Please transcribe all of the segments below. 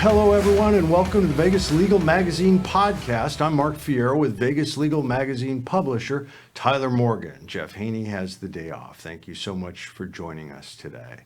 Hello, everyone, and welcome to the Vegas Legal Magazine podcast. I'm Mark Fierro with Vegas Legal Magazine publisher Tyler Morgan. Jeff Haney has the day off. Thank you so much for joining us today.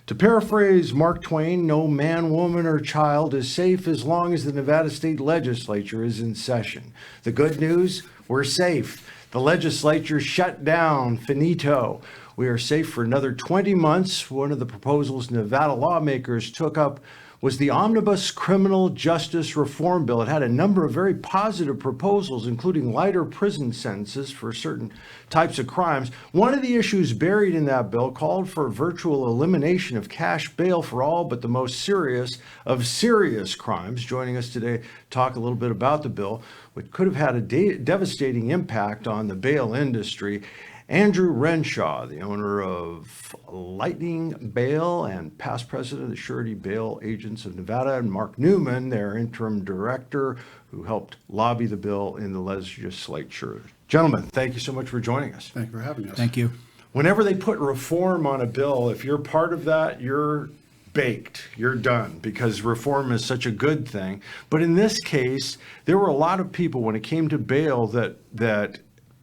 To paraphrase Mark Twain, no man, woman, or child is safe as long as the Nevada State Legislature is in session. The good news, we're safe. The legislature shut down, finito. We are safe for another 20 months. One of the proposals Nevada lawmakers took up was the Omnibus Criminal Justice Reform Bill. It had a number of very positive proposals, including lighter prison sentences for certain types of crimes. One of the issues buried in that bill called for virtual elimination of cash bail for all but the most serious of serious crimes. Joining us today to talk a little bit about the bill, which could have had a devastating impact on the bail industry, Andrew Renshaw, the owner of Lightning Bail and past president of the Surety Bail Agents of Nevada, and Marc Newman, their interim director, who helped lobby the bill in the legislature. Gentlemen, thank you so much for joining us. Thank you for having us. Thank you. Whenever they put reform on a bill, if you're part of that, you're baked, you're done, because reform is such a good thing. But in this case, there were a lot of people when it came to bail that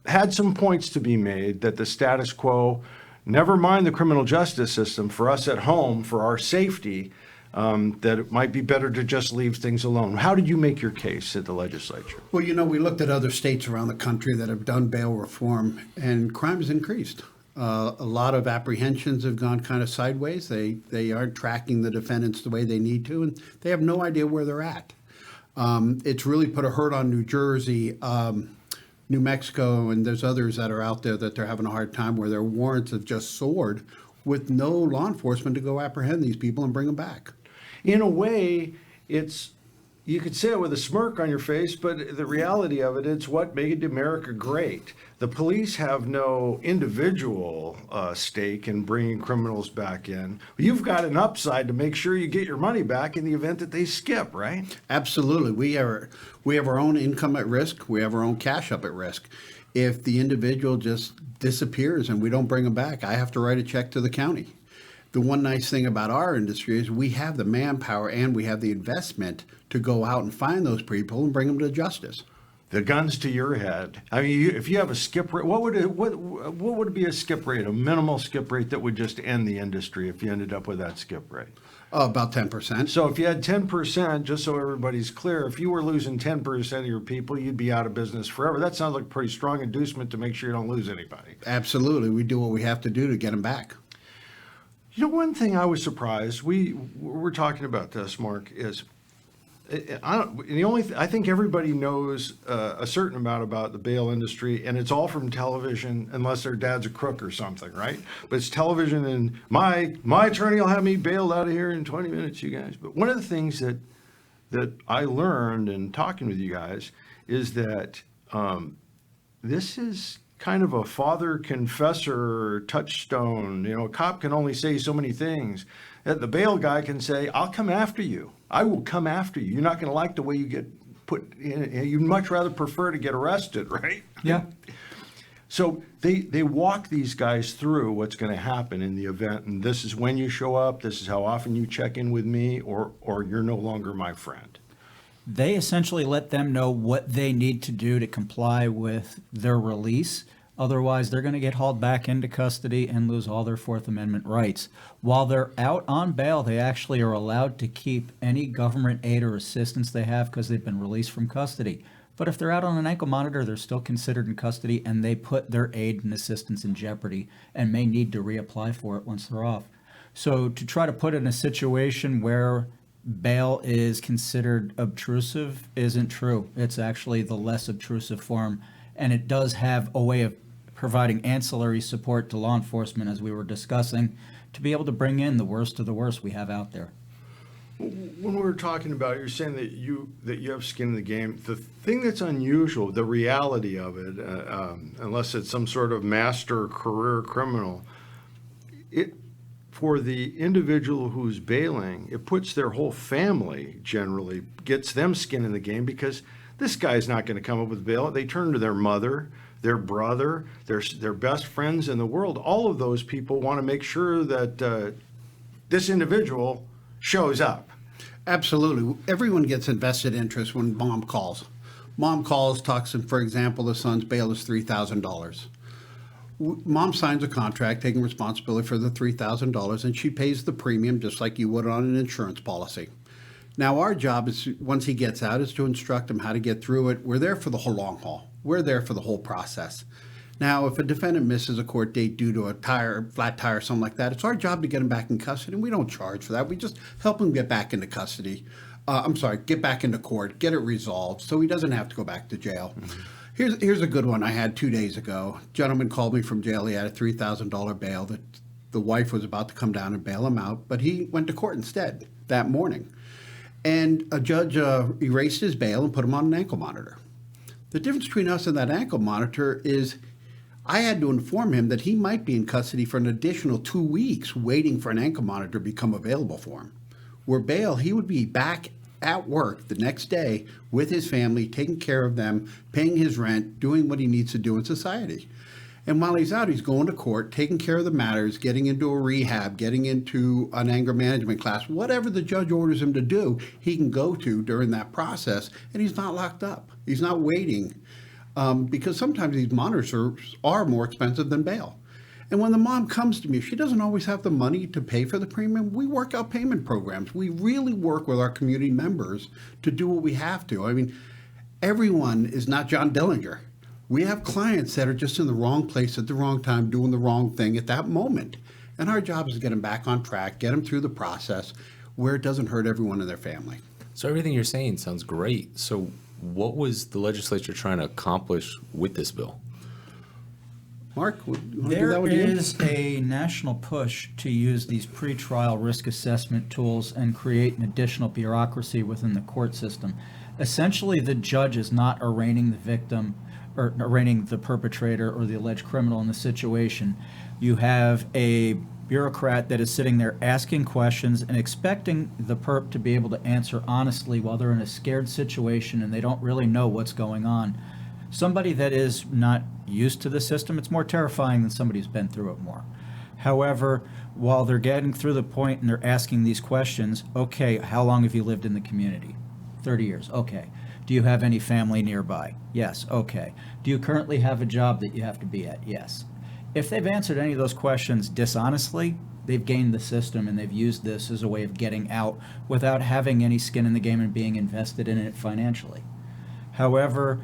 had some points to be made that the status quo, never mind the criminal justice system, for us at home, for our safety, that it might be better to just leave things alone. How did you make your case at the legislature? Well, we looked at other states around the country that have done bail reform, and crime has increased. A lot of apprehensions have gone kind of sideways. They aren't tracking the defendants the way they need to, and they have no idea where they're at. It's really put a hurt on New Jersey, New Mexico, and there's others that are out there that they're having a hard time where their warrants have just soared with no law enforcement to go apprehend these people and bring them back. In a way, you could say it with a smirk on your face, but the reality of it, it's what made America great. The police have no individual stake in bringing criminals back in. You've got an upside to make sure you get your money back in the event that they skip, right? Absolutely. We have our own income at risk. We have our own cash up at risk. If the individual just disappears and we don't bring them back, I have to write a check to the county. The one nice thing about our industry is we have the manpower and we have the investment to go out and find those people and bring them to justice. The gun's to your head. I mean, if you have a skip rate, what would be a skip rate, a minimal skip rate that would just end the industry if you ended up with that skip rate? About 10%. So if you had 10%, just so everybody's clear, if you were losing 10% of your people, you'd be out of business forever. That sounds like a pretty strong inducement to make sure you don't lose anybody. Absolutely. We do what we have to do to get them back. You know, one thing I was surprised, we're talking about this, Mark, is I think everybody knows a certain amount about the bail industry, and it's all from television, unless their dad's a crook or something, right? But it's television, and my attorney will have me bailed out of here in 20 minutes, you guys. But one of the things that I learned in talking with you guys is that this is kind of a father confessor touchstone. A cop can only say so many things. The bail guy can say, I'll come after you. I will come after you. You're not going to like the way you get put in. You'd much rather prefer to get arrested, right? Yeah. So they walk these guys through what's going to happen in the event, and this is when you show up, this is how often you check in with me, or you're no longer my friend. They essentially let them know what they need to do to comply with their release. Otherwise, they're going to get hauled back into custody and lose all their Fourth Amendment rights. While they're out on bail, they actually are allowed to keep any government aid or assistance they have because they've been released from custody. But if they're out on an ankle monitor, they're still considered in custody, and they put their aid and assistance in jeopardy and may need to reapply for it once they're off. So to try to put it in a situation where bail is considered obtrusive isn't true. It's actually the less obtrusive form, and it does have a way of providing ancillary support to law enforcement, as we were discussing, to be able to bring in the worst of the worst we have out there. When we were talking about, you're saying that you have skin in the game. The thing that's unusual, the reality of it, unless it's some sort of master career criminal, for the individual who's bailing, it puts their whole family, generally, gets them skin in the game, because this guy's not going to come up with bail. They turn to their mother, their brother, their best friends in the world. All of those people want to make sure that this individual shows up. Absolutely. Everyone gets invested interest when mom calls. Mom calls, talks, and for example, the son's bail is $3,000. Mom signs a contract taking responsibility for the $3,000, and she pays the premium just like you would on an insurance policy. Now, our job is, once he gets out, is to instruct him how to get through it. We're there for the whole long haul. We're there for the whole process. Now, if a defendant misses a court date due to a flat tire, or something like that, it's our job to get him back in custody, and we don't charge for that. We just help him get back into custody. Get back into court, get it resolved, so he doesn't have to go back to jail. Here's a good one I had 2 days ago. Gentleman called me from jail. He had a $3,000 bail that the wife was about to come down and bail him out, but he went to court instead that morning. And a judge erased his bail and put him on an ankle monitor. The difference between us and that ankle monitor is I had to inform him that he might be in custody for an additional 2 weeks waiting for an ankle monitor to become available for him. Where bail, he would be back at work the next day with his family, taking care of them, paying his rent, doing what he needs to do in society. And while he's out, he's going to court, taking care of the matters, getting into a rehab, getting into an anger management class, whatever the judge orders him to do, he can go to during that process, and he's not locked up. He's not waiting, because sometimes these monitors are more expensive than bail. And when the mom comes to me, she doesn't always have the money to pay for the premium. We work out payment programs. We really work with our community members to do what we have to. I mean, everyone is not John Dillinger. We have clients that are just in the wrong place at the wrong time, doing the wrong thing at that moment. And our job is to get them back on track, get them through the process where it doesn't hurt everyone in their family. So everything you're saying sounds great. So what was the legislature trying to accomplish with this bill? Mark, you want to do that There with you? is a national push to use these pretrial risk assessment tools and create an additional bureaucracy within the court system. Essentially, the judge is not arraigning the victim or arraigning the perpetrator or the alleged criminal in the situation. You have a bureaucrat that is sitting there asking questions and expecting the perp to be able to answer honestly while they're in a scared situation and they don't really know what's going on. Somebody that is not used to the system, it's more terrifying than somebody who's been through it more. However, while they're getting through the point and they're asking these questions, okay, how long have you lived in the community? 30 years, okay. Do you have any family nearby? Yes, okay. Do you currently have a job that you have to be at? Yes. If they've answered any of those questions dishonestly, they've gained the system and they've used this as a way of getting out without having any skin in the game and being invested in it financially. However,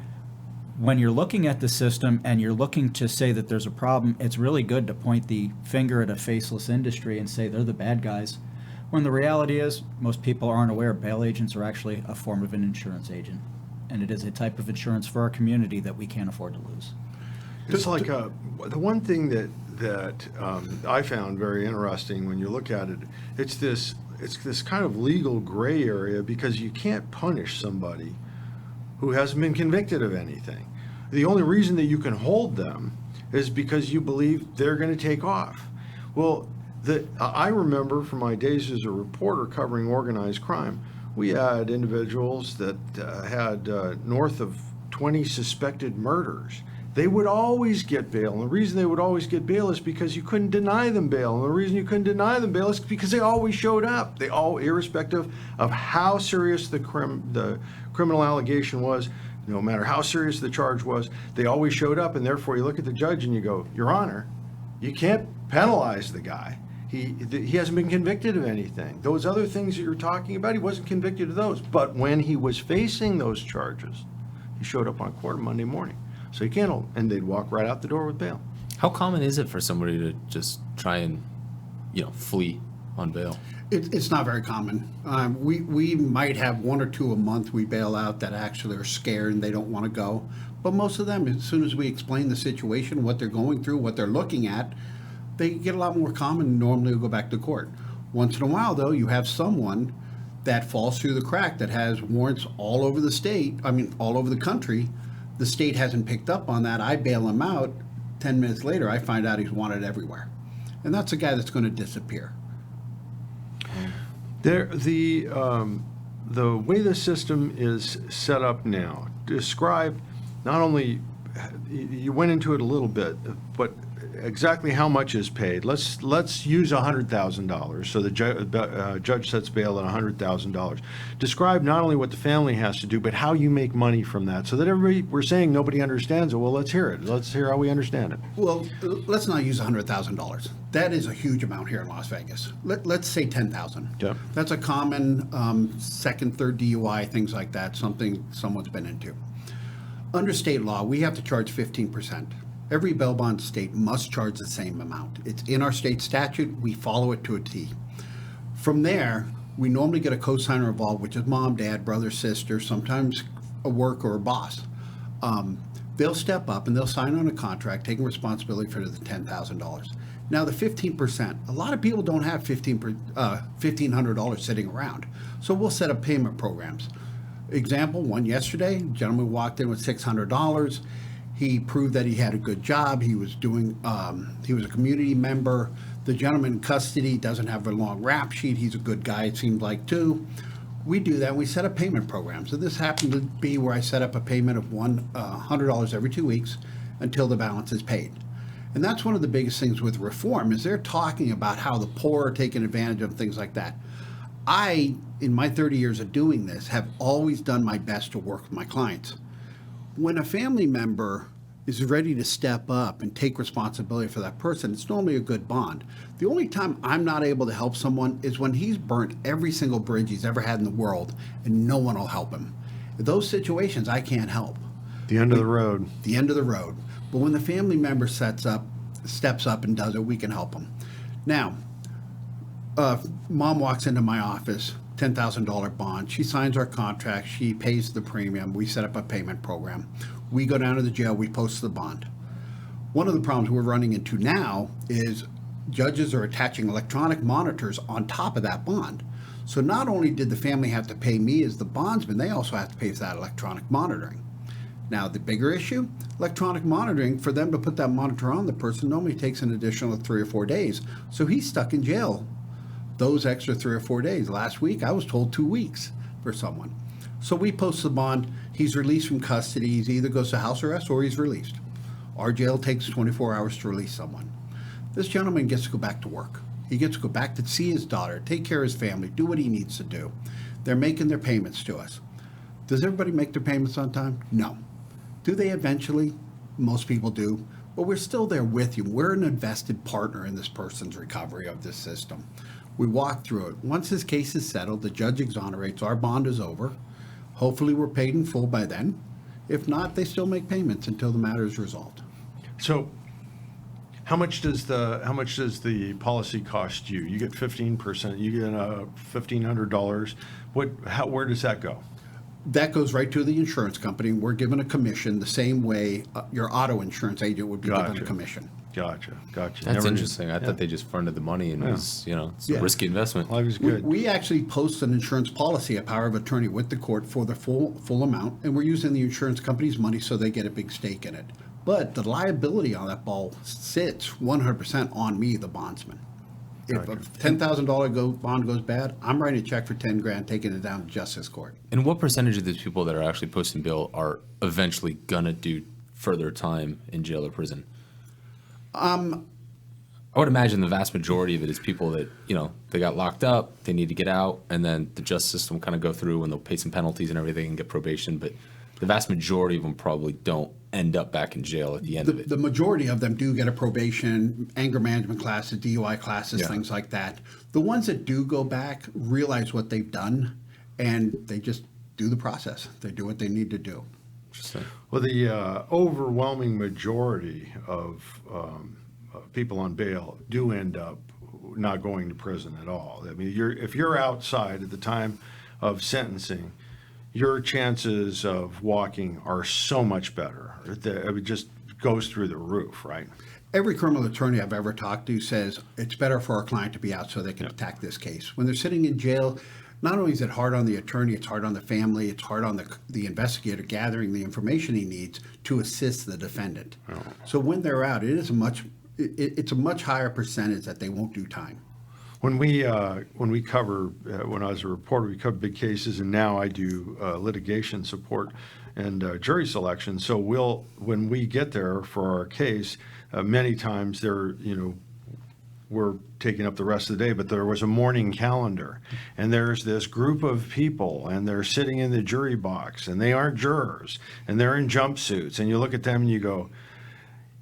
when you're looking at the system and you're looking to say that there's a problem, it's really good to point the finger at a faceless industry and say they're the bad guys. When the reality is, most people aren't aware bail agents are actually a form of an insurance agent. And it is a type of insurance for our community that we can't afford to lose. Just like the one thing that I found very interesting when you look at it, it's this kind of legal gray area because you can't punish somebody who hasn't been convicted of anything. The only reason that you can hold them is because you believe they're going to take off. Well, I remember from my days as a reporter covering organized crime, we had individuals that had north of 20 suspected murders. They would always get bail, and the reason they would always get bail is because you couldn't deny them bail, and the reason you couldn't deny them bail is because they always showed up. They all, irrespective of how serious the criminal allegation was, no matter how serious the charge was, they always showed up, and therefore you look at the judge and you go, Your Honor, you can't penalize the guy. He hasn't been convicted of anything. Those other things that you're talking about, he wasn't convicted of those. But when he was facing those charges, he showed up on court Monday morning. So he can't, and they'd walk right out the door with bail. How common is it for somebody to just try and, flee on bail? It's not very common. We might have one or two a month we bail out that actually are scared and they don't want to go. But most of them, as soon as we explain the situation, what they're going through, what they're looking at, they get a lot more calm and normally will go back to court. Once in a while, though, you have someone that falls through the crack that has warrants all over the state, all over the country. The state hasn't picked up on that. I bail him out. 10 minutes later, I find out he's wanted everywhere. And that's a guy that's going to disappear. The way the system is set up now, describe not only, you went into it a little bit, but exactly how much is paid? Let's use $100,000. So the judge sets bail at $100,000. Describe not only what the family has to do, but how you make money from that, so that everybody, we're saying nobody understands it. Well, let's hear it. Let's hear how we understand it. Well, let's not use $100,000. That is a huge amount here in Las Vegas. Let's say $10,000. Yeah. That's a common second, third DUI, things like that, something someone's been into. Under state law, we have to charge 15%. Every bail bond state must charge the same amount. It's in our state statute. We follow it to a T. From there, we normally get a co-signer involved, which is mom, dad, brother, sister, sometimes a work or a boss. They'll step up and they'll sign on a contract, taking responsibility for the $10,000. Now, the 15%, a lot of people don't have $1,500 sitting around. So we'll set up payment programs. Example, one yesterday, a gentleman walked in with $600. He proved that he had a good job. He was he was a community member. The gentleman in custody doesn't have a long rap sheet. He's a good guy, it seems like, too. We do that. We set up payment programs. So this happened to be where I set up a payment of $100 every 2 weeks until the balance is paid. And that's one of the biggest things with reform is they're talking about how the poor are taking advantage of things like that. I, in my 30 years of doing this, have always done my best to work with my clients. When a family member is ready to step up and take responsibility for that person, it's normally a good bond. The only time I'm not able to help someone is when he's burnt every single bridge he's ever had in the world and no one will help him. In those situations, I can't help. The end of the road. The end of the road. But when the family member steps up and does it, we can help them. Now, mom walks into my office, $10,000 bond. She signs our contract. She pays the premium. We set up a payment program. We go down to the jail. We post the bond. One of the problems we're running into now is judges are attaching electronic monitors on top of that bond. So not only did the family have to pay me as the bondsman, they also have to pay for that electronic monitoring. Now, the bigger issue, electronic monitoring, for them to put that monitor on the person normally takes an additional 3 or 4 days. So he's stuck in jail those extra 3 or 4 days. Last week, I was told 2 weeks for someone. So we post the bond. He's released from custody. He either goes to house arrest or he's released. Our jail takes 24 hours to release someone. This gentleman gets to go back to work. He gets to go back to see his daughter, take care of his family, do what he needs to do. They're making their payments to us. Does everybody make their payments on time? No. Do they eventually? Most people do. But we're still there with you. We're an invested partner in this person's recovery of this system. We walk through it. Once his case is settled, the judge exonerates, our bond is over. Hopefully we're paid in full by then. If not, they still make payments until the matter is resolved. So how much does the policy cost you? You get 15%, you get $1,500. Where does that go? That goes right to the insurance company. We're given a commission the same way your auto insurance agent would be given a commission. Gotcha. That's interesting. I thought they just fronted the money and it's a risky investment. Life is good. We actually post an insurance policy, a power of attorney with the court for the full amount, and we're using the insurance company's money so they get a big stake in it. But the liability on that ball sits 100% on me, the bondsman. If a $10,000 bond goes bad, I'm writing a check for $10,000, taking it down to justice court. And what percentage of these people that are actually posting bail are eventually gonna do further time in jail or prison? I would imagine the vast majority of it is people that, they got locked up, they need to get out, and then the justice system kind of go through and they'll pay some penalties and everything and get probation. But the vast majority of them probably don't end up back in jail at the end of it. The majority of them do get a probation, anger management classes, DUI classes, things like that. The ones that do go back realize what they've done, and they just do the process. They do what they need to do. Interesting. Well, the overwhelming majority of people on bail do end up not going to prison at all. I mean, if you're outside at the time of sentencing, your chances of walking are so much better. It just goes through the roof, right? Every criminal attorney I've ever talked to says it's better for our client to be out so they can attack this case. When they're sitting in jail, not only is it hard on the attorney, it's hard on the family, it's hard on the investigator gathering the information he needs to assist the defendant. Oh. So when they're out, it's a much higher percentage that they won't do time. When we cover, when I was a reporter, we covered big cases, and now I do litigation support and jury selection. So when we get there for our case, many times we're taking up the rest of the day, but there was a morning calendar, and there's this group of people, and they're sitting in the jury box, and they aren't jurors, and they're in jumpsuits, and you look at them and you go,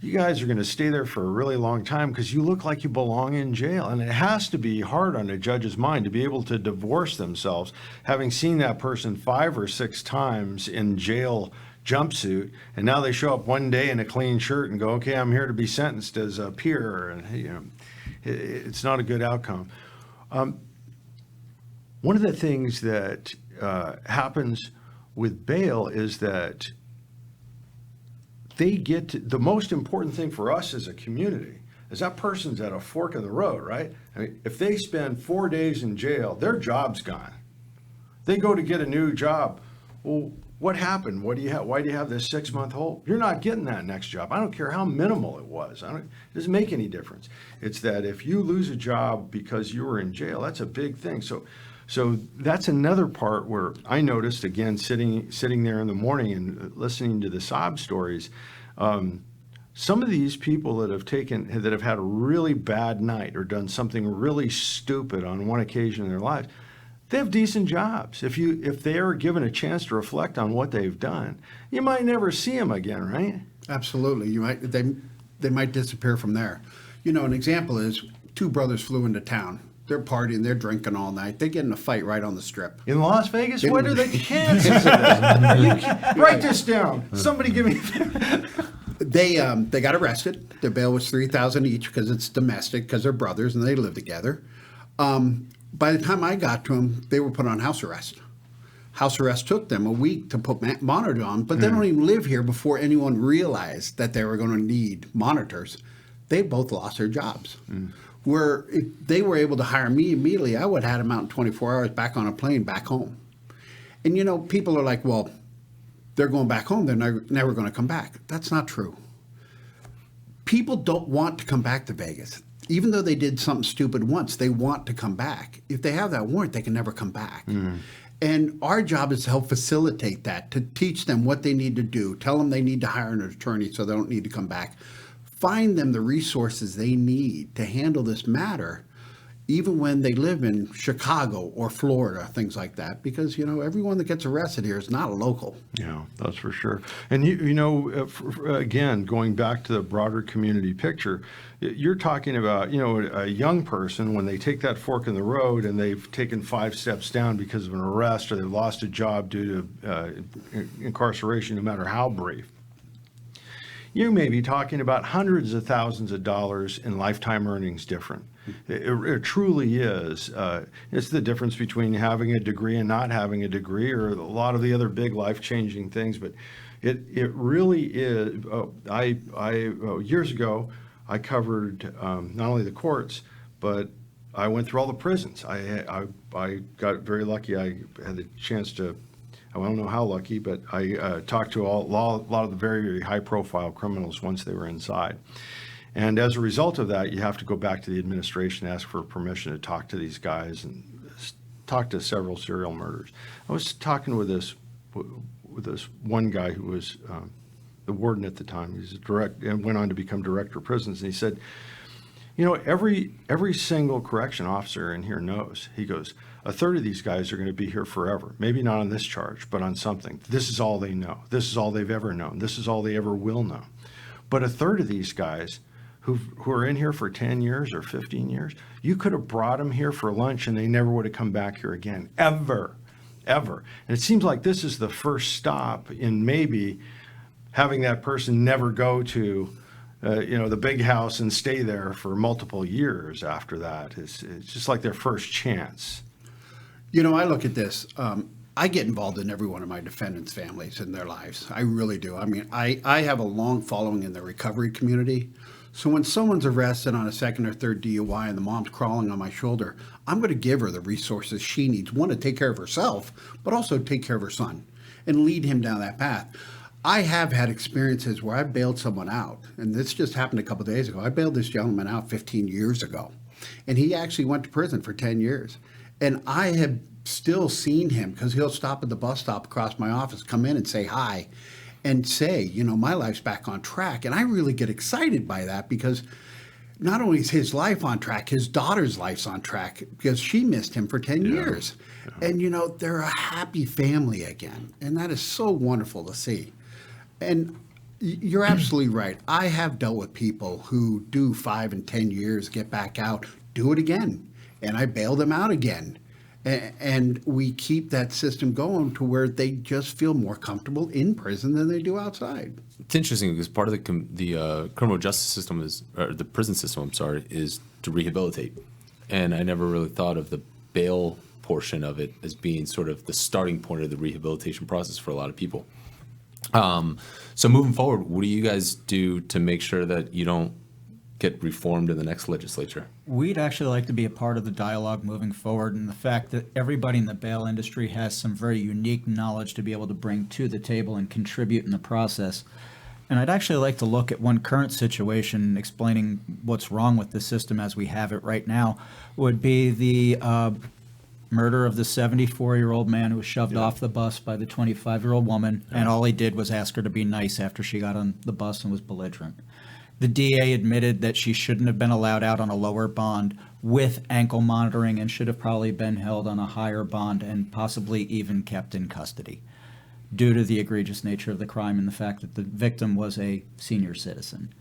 you guys are going to stay there for a really long time because you look like you belong in jail. And it has to be hard on a judge's mind to be able to divorce themselves, having seen that person 5 or 6 times in jail jumpsuit, and now they show up one day in a clean shirt and go, okay, I'm here to be sentenced as a peer. And it's not a good outcome. One of the things that happens with bail is that they get to, the most important thing for us as a community is that person's at a fork in the road, right? I mean, if they spend 4 days in jail, their job's gone. They go to get a new job. Well, what happened? What do you have? Why do you have this 6-month hold? You're not getting that next job. I don't care how minimal it was. It doesn't make any difference. It's that if you lose a job because you were in jail, that's a big thing. So that's another part where I noticed, again, sitting there in the morning and listening to the sob stories. Some of these people that have had a really bad night or done something really stupid on one occasion in their lives, they have decent jobs. If they are given a chance to reflect on what they've done, you might never see them again, right? Absolutely. They might disappear from there. An example is 2 brothers flew into town. They're partying, they're drinking all night. They get in a fight right on the strip. In Las Vegas? What are the chances of this? Write this down. Somebody give me... They got arrested. Their bail was $3,000 each because it's domestic, because they're brothers and they live together. By the time I got to them, they were put on house arrest. House arrest took them a week to put monitors on, but they don't even live here before anyone realized that they were going to need monitors. They both lost their jobs. Where if they were able to hire me immediately, I would have had them out in 24 hours back on a plane back home. And people are like, well, they're going back home, they're never going to come back. That's not true. People don't want to come back to Vegas. Even though they did something stupid once, they want to come back. If they have that warrant, they can never come back. And our job is to help facilitate that, to teach them what they need to do, tell them they need to hire an attorney so they don't need to come back. Find them the resources they need to handle this matter, even when they live in Chicago or Florida, things like that, because, everyone that gets arrested here is not a local. Yeah, that's for sure. And, again, going back to the broader community picture, you're talking about, a young person, when they take that fork in the road and they've taken 5 steps down because of an arrest or they've lost a job due to incarceration, no matter how brief. You may be talking about hundreds of thousands of dollars in lifetime earnings different. It truly is. It's the difference between having a degree and not having a degree, or a lot of the other big life-changing things. But it really is. Years ago, I covered not only the courts, but I went through all the prisons. I got very lucky. I had the chance to. I don't know how lucky, but I talked to a lot of the very, very high-profile criminals once they were inside. And as a result of that, you have to go back to the administration, ask for permission to talk to these guys and talk to several serial murderers. I was talking with this one guy who was the warden at the time. He's and went on to become director of prisons. And he said, every single correction officer in here knows. He goes, a third of these guys are going to be here forever. Maybe not on this charge, but on something. This is all they know. This is all they've ever known. This is all they ever will know. But a third of these guys who are in here for 10 years or 15 years, you could have brought them here for lunch and they never would have come back here again, ever. And it seems like this is the first stop in maybe having that person never go to the big house and stay there for multiple years after that. It's just like their first chance. I look at this. I get involved in every one of my defendants' families and their lives. I really do. I mean, I have a long following in the recovery community. So when someone's arrested on a second or third DUI and the mom's crawling on my shoulder, I'm going to give her the resources she needs, one, to take care of herself, but also take care of her son and lead him down that path. I have had experiences where I bailed someone out, and this just happened a couple of days ago. I bailed this gentleman out 15 years ago, and he actually went to prison for 10 years. And I have still seen him, because he'll stop at the bus stop across my office, come in and say hi. and say, you know, my life's back on track. And I really get excited by that because not only is his life on track, his daughter's life's on track because she missed him for 10 years. And, you know, they're a happy family again. And that is so wonderful to see. And you're absolutely right. I have dealt with people who do 5 and 10 years, get back out, do it again. And I bail them out again. And we keep that system going to where they just feel more comfortable in prison than they do outside. It's interesting because part of the criminal justice system or the prison system, I'm sorry, is to rehabilitate. And I never really thought of the bail portion of it as being sort of the starting point of the rehabilitation process for a lot of people. So moving forward, what do you guys do to make sure that you don't get reformed in the next legislature? We'd actually like to be a part of the dialogue moving forward, and the fact that everybody in the bail industry has some very unique knowledge to be able to bring to the table and contribute in the process. And I'd actually like to look at one current situation explaining what's wrong with the system as we have it right now, would be the murder of the 74-year-old man who was shoved off the bus by the 25-year-old woman, and all he did was ask her to be nice after she got on the bus and was belligerent. The DA admitted that she shouldn't have been allowed out on a lower bond with ankle monitoring and should have probably been held on a higher bond and possibly even kept in custody due to the egregious nature of the crime and the fact that the victim was a senior citizen.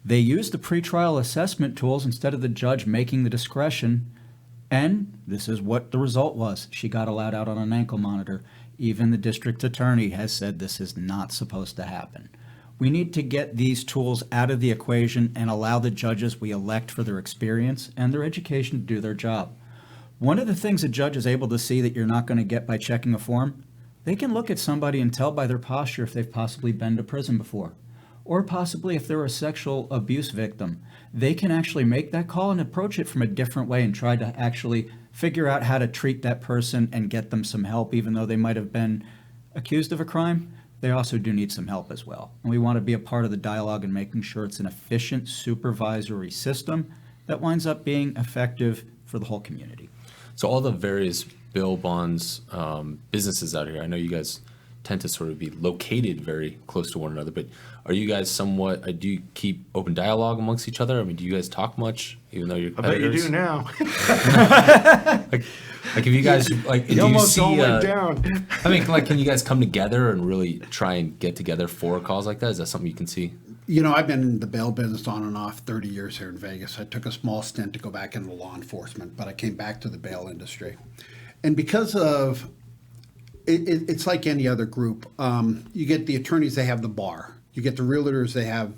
They used the pretrial assessment tools instead of the judge making the discretion, and this is what the result was. She got allowed out on an ankle monitor. Even the district attorney has said this is not supposed to happen. We need to get these tools out of the equation and allow the judges we elect for their experience and their education to do their job. One of the things a judge is able to see that you're not going to get by checking a form, they can look at somebody and tell by their posture if they've possibly been to prison before, or possibly if they're a sexual abuse victim. They can actually make that call and approach it from a different way and try to actually figure out how to treat that person and get them some help, even though they might have been accused of a crime. They also do need some help as well. And we want to be a part of the dialogue and making sure it's an efficient supervisory system that winds up being effective for the whole community. So all the various bail bonds businesses out here, I know you guys tend to sort of be located very close to one another, but are you guys somewhat, do you keep open dialogue amongst each other? I mean, do you guys talk much, even though you're competitors? I bet you do now. Like if you guys, like, do You you almost see, all went down. I mean, like, can you guys come together and really try and get together for calls like that? Is that something you can see? You know, I've been in the bail business on and off 30 years here in Vegas. I took a small stint to go back into law enforcement, but I came back to the bail industry. And because of, it's like any other group. You get the attorneys, they have the bar. You get the realtors, they have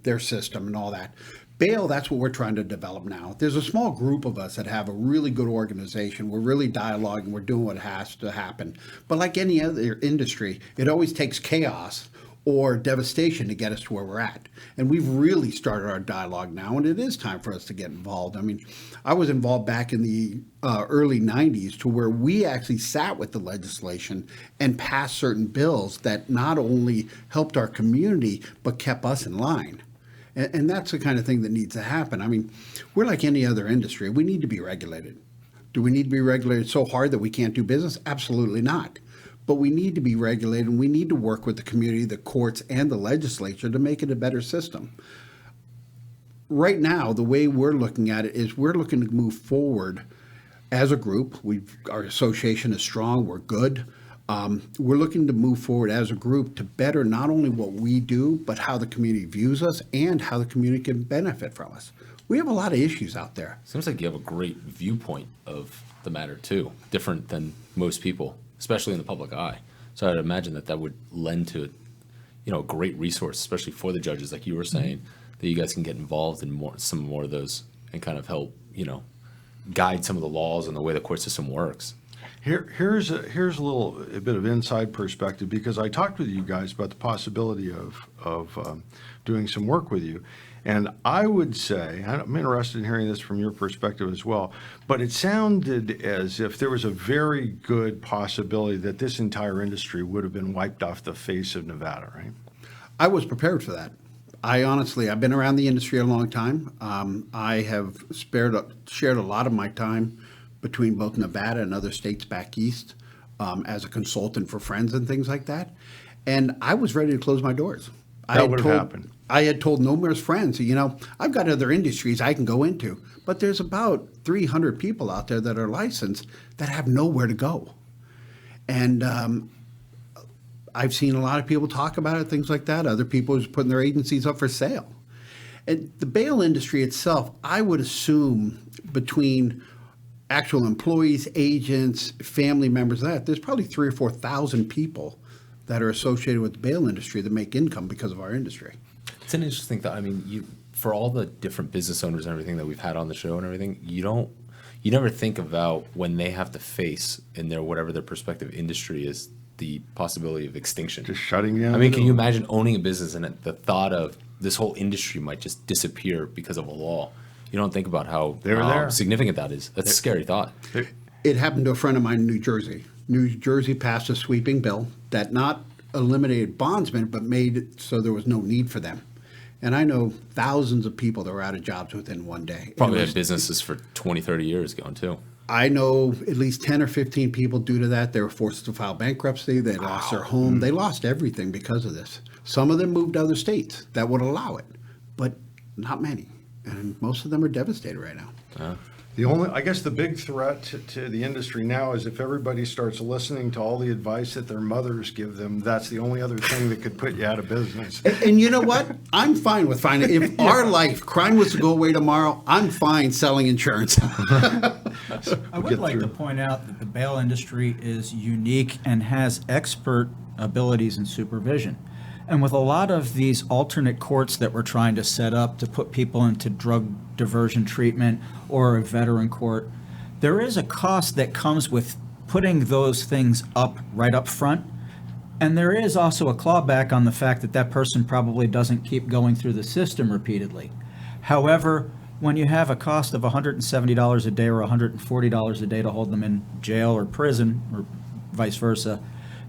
their system and all that. Bail, that's what we're trying to develop now. There's a small group of us that have a really good organization. We're really dialoguing. We're doing what has to happen. But like any other industry, it always takes chaos or devastation to get us to where we're at. And we've really started our dialogue now, and it is time for us to get involved. I mean, I was involved back in the early 90s to where we actually sat with the legislation and passed certain bills that not only helped our community, but kept us in line. And that's the kind of thing that needs to happen. I mean, we're like any other industry. We need to be regulated. Do we need to be regulated so hard that we can't do business? Absolutely not. But we need to be regulated, and we need to work with the community, the courts, and the legislature to make it a better system. Right now, the way we're looking at it is we're looking to move forward as a group. Our association is strong. We're good. We're looking to move forward as a group to better not only what we do, but how the community views us and how the community can benefit from us. We have a lot of issues out there. Seems like you have a great viewpoint of the matter too, different than most people, especially in the public eye. So I'd imagine that would lend to, a great resource, especially for the judges, like you were saying, that you guys can get involved in some more of those and kind of help, guide some of the laws and the way the court system works. Here's a bit of inside perspective, because I talked with you guys about the possibility of doing some work with you. And I would say, I'm interested in hearing this from your perspective as well, but it sounded as if there was a very good possibility that this entire industry would have been wiped off the face of Nevada, right? I was prepared for that. I've been around the industry a long time. I have shared a lot of my time between both Nevada and other states back east as a consultant for friends and things like that. And I was ready to close my doors. That would have happened. I had told numerous friends, I've got other industries I can go into, but there's about 300 people out there that are licensed that have nowhere to go. And I've seen a lot of people talk about it, things like that. Other people are just putting their agencies up for sale. And the bail industry itself, I would assume between actual employees, agents, family members, there's probably 3,000 or 4,000 people that are associated with the bail industry that make income because of our industry. It's an interesting thought. I mean, for all the different business owners and everything that we've had on the show and everything, you never think about when they have to face in their whatever their prospective industry is the possibility of extinction. Just shutting down. I mean, can you imagine owning a business and the thought of this whole industry might just disappear because of a law? You don't think about how significant that is. That's a scary thought. It happened to a friend of mine in New Jersey. New Jersey passed a sweeping bill that not eliminated bondsmen, but made it so there was no need for them. And I know thousands of people that were out of jobs within one day. Probably had businesses for 20, 30 years going too. I know at least 10 or 15 people due to that. They were forced to file bankruptcy. They lost their home. They lost everything because of this. Some of them moved to other states that would allow it, but not many. And most of them are devastated right now. I guess the big threat to the industry now is if everybody starts listening to all the advice that their mothers give them, that's the only other thing that could put you out of business. And you know what? I'm fine with finding. If our crime was to go away tomorrow, I'm fine selling insurance. I would like to point out that the bail industry is unique and has expert abilities in supervision. And with a lot of these alternate courts that we're trying to set up to put people into drug diversion treatment or a veteran court, there is a cost that comes with putting those things right up front. And there is also a clawback on the fact that that person probably doesn't keep going through the system repeatedly. However, when you have a cost of $170 a day or $140 a day to hold them in jail or prison or vice versa,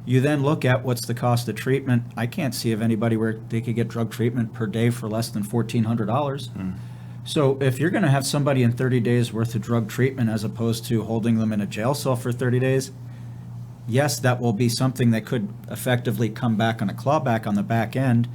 you then look at what's the cost of treatment. I can't see of anybody where they could get drug treatment per day for less than $1,400. So if you're going to have somebody in 30 days worth of drug treatment as opposed to holding them in a jail cell for 30 days, yes, that will be something that could effectively come back on a clawback on the back end.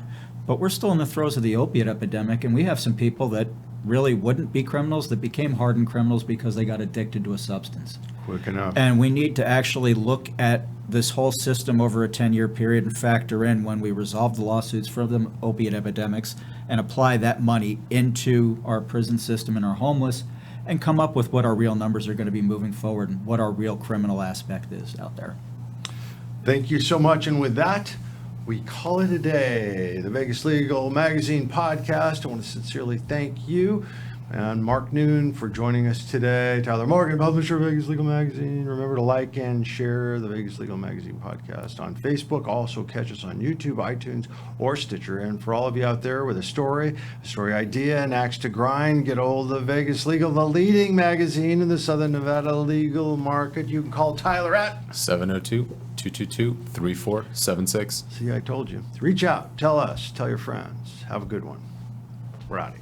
But we're still in the throes of the opiate epidemic, and we have some people that really wouldn't be criminals that became hardened criminals because they got addicted to a substance. Quick enough. And we need to actually look at this whole system over a 10-year period and factor in when we resolve the lawsuits for the opiate epidemics and apply that money into our prison system and our homeless and come up with what our real numbers are going to be moving forward and what our real criminal aspect is out there. Thank you so much. And with that, we call it a day. The Vegas Legal Magazine podcast. I want to sincerely thank you and Marc Newman for joining us today. Tyler Morgan, publisher of Vegas Legal Magazine. Remember to like and share the Vegas Legal Magazine podcast on Facebook. Also catch us on YouTube, iTunes, or Stitcher. And for all of you out there with a story idea, an axe to grind, get hold of Vegas Legal, the leading magazine in the Southern Nevada legal market. You can call Tyler at 702-222-3476. See, I told you. Reach out, tell us, tell your friends. Have a good one. We're out of here.